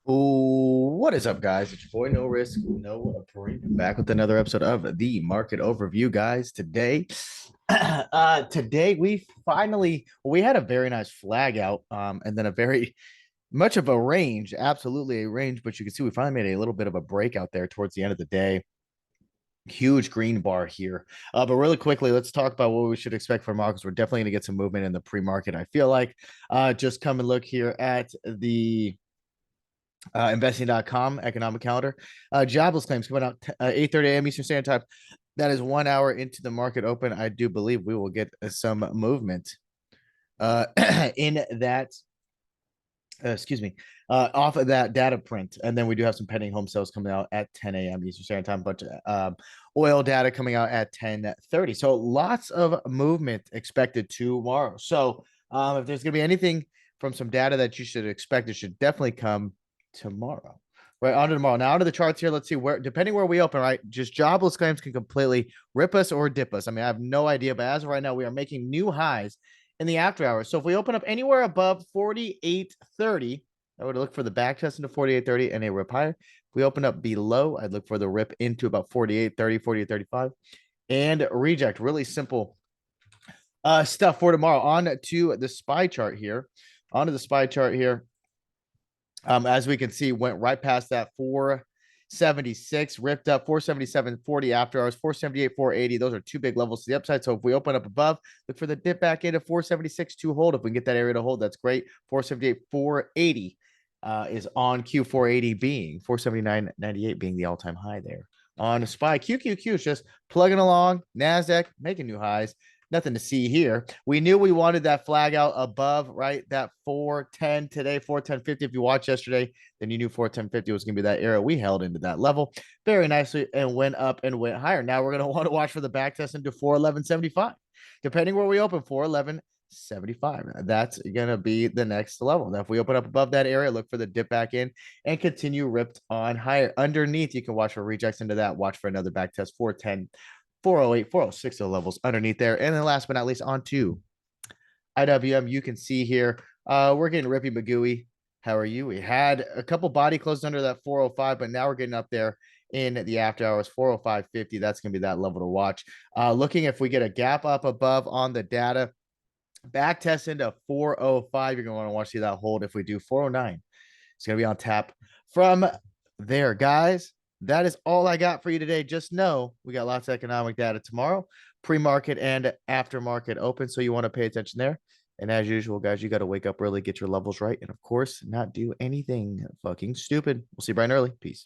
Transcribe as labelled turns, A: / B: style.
A: What is up, guys? It's your boy No Risk, No Premium, back with another episode of the Market Overview, guys. Today, today we had a very nice flag out, and then a very much of a range, absolutely a range. But you can see we finally made a little bit of a breakout there towards the end of the day. Huge green bar here. But really quickly, let's talk about what we should expect from markets. We're definitely going to get some movement in the pre-market. I feel like just come and look here at the investing.com economic calendar. Jobless claims coming out 8:30 a.m. Eastern Standard Time. That is 1 hour into the market open. I do believe we will get some movement uh, in that. Excuse me, off of that data print, and then we do have some pending home sales coming out at 10 a.m. Eastern Standard Time, but oil data coming out at 10:30. So lots of movement expected tomorrow. So if there's going to be anything from some data that you should expect, it should definitely come tomorrow. Right, on to tomorrow. Now, onto the charts here. Let's see where, depending where we open, right? Just jobless claims can completely rip us or dip us. I mean, I have no idea, but as of right now, we are making new highs in the after hours. So if we open up anywhere above 48.30, I would look for the back test into 48.30 and a rip higher. If we open up below, I'd look for the rip into about 48.30, 48.35, and reject. Really simple stuff for tomorrow. On to the SPY chart here. Onto the SPY chart here. As we can see, went right past that 476, ripped up 477.40 after hours, 478, 480. Those are two big levels to the upside. So if we open up above, look for the dip back into 476 to hold. If we can get that area to hold, that's great. 478, 480 is on Q480 being 479.98 being the all-time high there. On SPY, QQQ is just plugging along. NASDAQ making new highs. Nothing to see here. We knew we wanted that flag out above, right? That 410 today, 410.50. If you watched yesterday, then you knew 410.50 was going to be that area. We held into that level very nicely and went up and went higher. Now we're going to want to watch for the back test into 411.75. Depending where we open, 411.75. That's going to be the next level. Now, if we open up above that area, look for the dip back in and continue ripped on higher. Underneath, you can watch for rejects into that. Watch for another back test, 410. 408, 406 the levels underneath there. And then last but not least, on to IWM. You can see here, we're getting Rippy Magooey. How are you? We had a couple body closed under that 405, but now we're getting up there in the after hours, 405.50. That's going to be that level to watch. Looking if we get a gap up above on the data, back test into 405. You're going to want to watch see that hold. If we do 409, it's going to be on tap from there, guys. That is all I got for you today. Just know we got lots of economic data tomorrow, pre-market and aftermarket open. So you want to pay attention there. And as usual, guys, you got to wake up early, get your levels right, and of course, not do anything fucking stupid. We'll see you bright and early. Peace.